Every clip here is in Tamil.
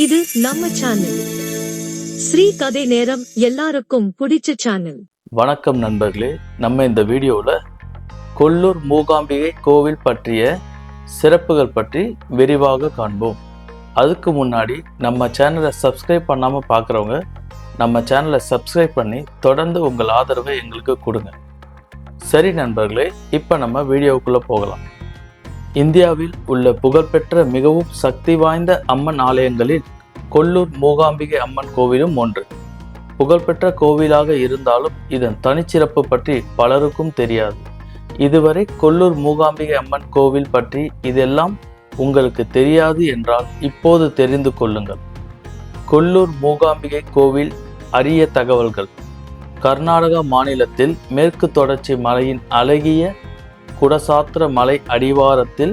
இது நம்ம சேனல் ஸ்ரீ கதை நேரம். எல்லாருக்கும் பிடிச்ச சேனல். வணக்கம் நண்பர்களே, நம்ம இந்த வீடியோவில் கொல்லூர் மூகாம்பிகை கோவில் பற்றிய சிறப்புகள் பற்றி விரிவாக காண்போம். அதுக்கு முன்னாடி நம்ம சேனலை சப்ஸ்கிரைப் பண்ணாமல் பார்க்குறவங்க நம்ம சேனலை சப்ஸ்கிரைப் பண்ணி தொடர்ந்து உங்கள் ஆதரவை எங்களுக்கு கொடுங்க. சரி நண்பர்களே, இப்போ நம்ம வீடியோவுக்குள்ளே போகலாம். இந்தியாவில் உள்ள புகழ்பெற்ற மிகவும் சக்தி வாய்ந்த அம்மன் ஆலயங்களில் கொல்லூர் மூகாம்பிகை அம்மன் கோவிலும் ஒன்று. புகழ்பெற்ற கோவிலாக இருந்தாலும் இதன் தனிச்சிறப்பு பற்றி பலருக்கும் தெரியாது. இதுவரை கொல்லூர் மூகாம்பிகை அம்மன் கோவில் பற்றி இதெல்லாம் உங்களுக்கு தெரியாது என்றால் இப்போது தெரிந்து கொள்ளுங்கள். கொல்லூர் மூகாம்பிகை கோவில் அரிய தகவல்கள். கர்நாடகா மாநிலத்தில் மேற்கு தொடர்ச்சி மலையின் அழகிய குடசாத்திர மலை அடிவாரத்தில்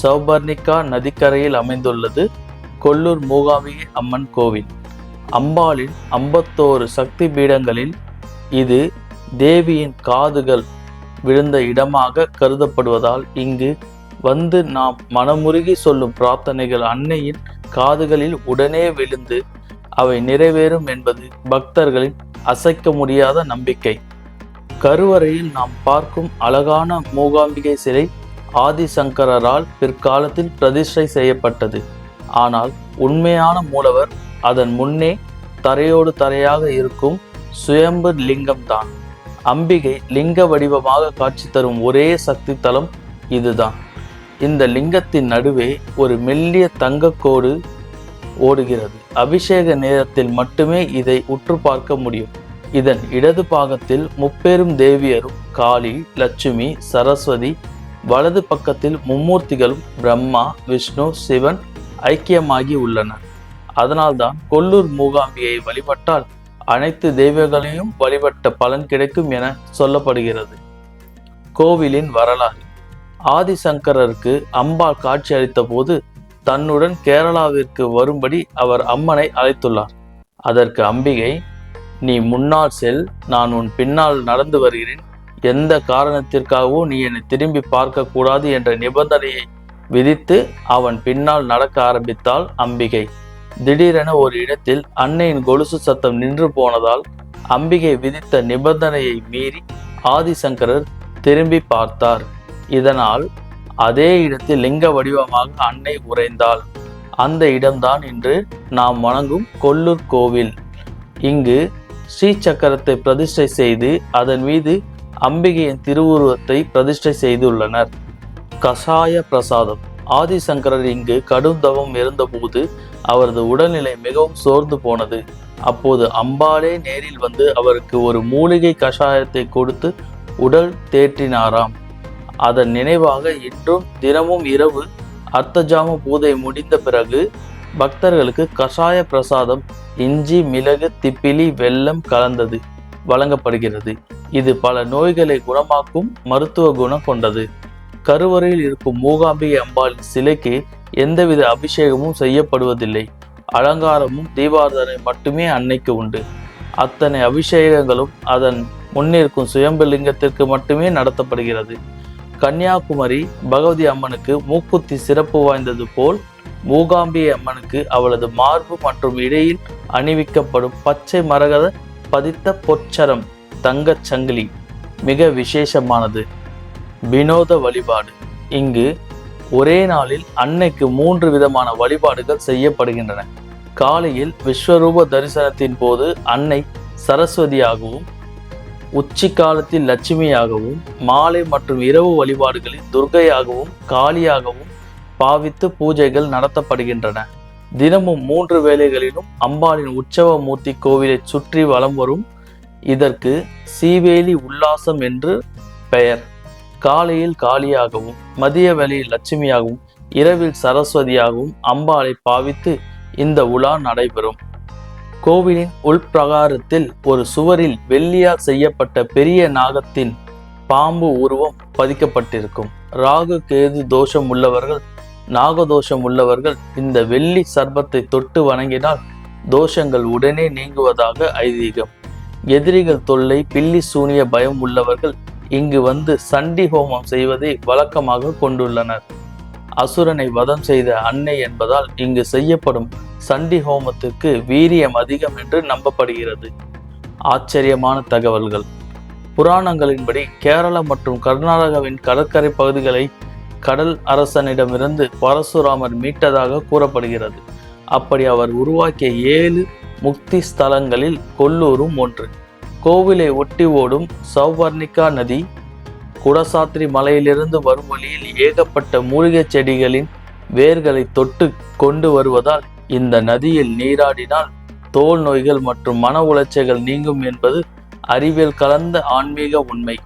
சௌபர்ணிகா நதிக்கரையில் அமைந்துள்ளது கொல்லூர் மூகாம்பிகை அம்மன் கோவில். அம்பாளின் 51 சக்தி பீடங்களில் இது தேவியின் காதுகள் விழுந்த இடமாக கருதப்படுவதால் இங்கு வந்து நாம் மனமுருகி சொல்லும் பிரார்த்தனைகள் அன்னையின் காதுகளில் உடனே விழுந்து அவை நிறைவேறும் என்பது பக்தர்களின் அசைக்க முடியாத நம்பிக்கை. கருவறையில் நாம் பார்க்கும் அழகான மூகாம்பிகை சிலை ஆதிசங்கரால் பிற்காலத்தில் பிரதிஷ்டை செய்யப்பட்டது. ஆனால் உண்மையான மூலவர் அதன் முன்னே தரையோடு தரையாக இருக்கும் சுயம்பு லிங்கம்தான். அம்பிகை லிங்க வடிவமாக காட்சி தரும் ஒரே சக்தி தலம் இதுதான். இந்த லிங்கத்தின் நடுவே ஒரு மெல்லிய தங்கக்கோடு ஓடுகிறது. அபிஷேக நேரத்தில் மட்டுமே இதை உற்று பார்க்க முடியும். இதன் இடது பாகத்தில் முப்பெரும் தேவியரும் காளி, லட்சுமி, சரஸ்வதி, வலது பக்கத்தில் மும்மூர்த்திகளும் பிரம்மா, விஷ்ணு, சிவன் ஐக்கியமாகி உள்ளனர். அதனால்தான் கொல்லூர் மூகாம்பியை வழிபட்டால் அனைத்து தெய்வங்களையும் வழிபட்ட பலன் கிடைக்கும் என சொல்லப்படுகிறது. கோவிலின் வரலாறு. ஆதிசங்கரருக்கு அம்பாள் காட்சி அளித்த போது தன்னுடன் கேரளாவிற்கு வரும்படி அவர் அம்மனை அழைத்துள்ளார். அதற்கு அம்பிகை, நீ முன்னால் செல், நான் உன் பின்னால் நடந்து வருகிறேன், எந்த காரணத்திற்காகவும் நீ என்னை திரும்பி பார்க்க கூடாது என்ற நிபந்தனையை விதித்து அவன் பின்னால் நடக்க ஆரம்பித்தாள் அம்பிகை. திடீரென ஒரு இடத்தில் அன்னையின் கொலுசு சத்தம் நின்று போனதால் அம்பிகை விதித்த நிபந்தனையை மீறி ஆதிசங்கரர் திரும்பி பார்த்தார். இதனால் அதே இடத்தில் லிங்க வடிவமாக அன்னை உறைந்தாள். அந்த இடம்தான் இன்று நாம் வணங்கும் கொல்லூர் கோவில். இங்கு ஸ்ரீ சக்கரத்தை பிரதிஷ்டை செய்து அதன் மீது அம்பிகையின் திருவுருவத்தை பிரதிஷ்டை செய்துள்ளனர். கஷாய பிரசாதம். ஆதிசங்கரர் இங்கு கடும் தவம் இருந்தபோது அவரது உடல்நிலை மிகவும் சோர்ந்து போனது. அப்போது அம்பாளே நேரில் வந்து அவருக்கு ஒரு மூலிகை கஷாயத்தை கொடுத்து உடல் தேற்றினாராம். அதன் நினைவாக இன்றும் தினமும் இரவு அர்த்தஜாம பூஜை முடிந்த பிறகு பக்தர்களுக்கு கஷாய பிரசாதம் இஞ்சி, மிளகு, திப்பிலி, வெல்லம் கலந்தது வழங்கப்படுகிறது. இது பல நோய்களை குணமாக்கும் மருத்துவ குணம் கொண்டது. கருவறையில் இருக்கும் மூகாம்பிகை அம்பாளின் சிலைக்கு எந்தவித அபிஷேகமும் செய்யப்படுவதில்லை. அலங்காரமும் தீபாராதனை மட்டுமே அன்னைக்கு உண்டு. அத்தனை அபிஷேகங்களும் அதன் முன்னிருக்கும் சுயம்பு லிங்கத்திற்கு மட்டுமே நடத்தப்படுகிறது. கன்னியாகுமரி பகவதி அம்மனுக்கு மூக்குத்தி சிறப்பு வாய்ந்தது போல் மூகாம்பிகை அம்மனுக்கு அவளது மார்பு மற்றும் இடையில் அணிவிக்கப்படும் பச்சை மரகத பதித்த பொற்சரம் தங்கச் சங்கிலி மிக விசேஷமானது. வினோத வழிபாடு. இங்கு ஒரே நாளில் அன்னைக்கு 3 விதமான வழிபாடுகள் செய்யப்படுகின்றன. காலையில் விஸ்வரூப தரிசனத்தின் போது அன்னை சரஸ்வதியாகவும், உச்சி காலத்தில் லட்சுமியாகவும், மாலை மற்றும் இரவு வழிபாடுகளில் துர்க்கையாகவும் காளியாகவும் பாவித்து பூஜைகள் நடத்தப்படுகின்றன. தினமும் 3 வேளைகளிலும் அம்பாளின் உற்சவ மூர்த்தி கோவிலை சுற்றி வலம் வரும். இதற்கு சீவேலி உல்லாசம் என்று பெயர். காலையில் காளியாகவும், மதிய வேளையில் லட்சுமியாகவும், இரவில் சரஸ்வதியாகவும் அம்பாளை பாவித்து இந்த உலா நடைபெறும். கோவிலின் உள்பிரகாரத்தில் ஒரு சுவரில் வெள்ளியால் செய்யப்பட்ட பெரிய நாகத்தின் பாம்பு உருவம் பதிக்கப்பட்டிருக்கும். ராகு கேது தோஷம் உள்ளவர்கள், நாகதோஷம் உள்ளவர்கள் இந்த வெள்ளி சர்பத்தை தொட்டு வணங்கினால் தோஷங்கள் உடனே நீங்குவதாக ஐதீகம். எதிரிகள் தொல்லை, பில்லி சூனிய பயம் உள்ளவர்கள் இங்கு வந்து சண்டி ஹோமம் செய்வதை வழக்கமாக கொண்டுள்ளனர். அசுரனை வதம் செய்த அன்னை என்பதால் இங்கு செய்யப்படும் சண்டி ஹோமத்துக்கு வீரியம் அதிகம் என்று நம்பப்படுகிறது. ஆச்சரியமான தகவல்கள். புராணங்களின்படி கேரளா மற்றும் கர்நாடகாவின் கடற்கரை பகுதிகளை கடல் அரசனிடமிருந்து பரசுராமர் மீட்டதாக கூறப்படுகிறது. அப்படி அவர் உருவாக்கிய 7 முக்தி ஸ்தலங்களில் கொல்லூரும் ஒன்று. கோவிலை ஒட்டி ஓடும் சௌவர்ணிகா நதி குடசாத்திரி மலையிலிருந்து வரும் வழியில் ஏகப்பட்ட மூலிகை செடிகளின் வேர்களை தொட்டு கொண்டு வருவதால் இந்த நதியில் நீராடினால் தோல் நோய்கள் மற்றும் மன உளைச்சல்கள் நீங்கும் என்பது அறிவியல் கலந்த ஆன்மீக உண்மை.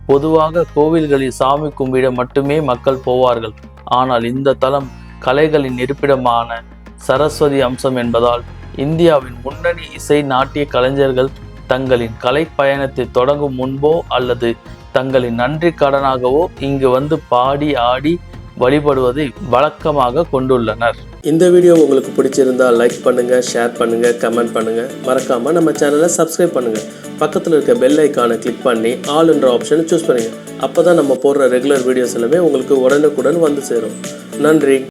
பொதுவாக கோவில்களில் சாமி கும்பிட மட்டுமே மக்கள் போவார்கள். ஆனால் இந்த தலம் கலைகளின் இருப்பிடமான சரஸ்வதி அம்சம் என்பதால் இந்தியாவின் முன்னணி இசை நாட்டிய கலைஞர்கள் தங்களின் கலை பயணத்தை தொடங்கும் முன்போ அல்லது தங்களின் நன்றி கடனாகவோ இங்கு வந்து பாடி ஆடி வழிபடுவதை வழக்கமாக கொண்டுள்ளனர். இந்த வீடியோ உங்களுக்கு பிடிச்சிருந்தா லைக் பண்ணுங்க, ஷேர் பண்ணுங்க, கமெண்ட் பண்ணுங்க. மறக்காம நம்ம சேனலை சப்ஸ்கிரைப் பண்ணுங்க. பக்கத்தில் இருக்க பெல் ஐக்கானை கிளிக் பண்ணி ஆல் என்ற ஆப்ஷனை சூஸ் பண்ணுங்க. அப்பதான் நம்ம போடுற ரெகுலர் வீடியோஸ் எல்லாமே உங்களுக்கு உடனுக்குடன் வந்து சேரும். நன்றி.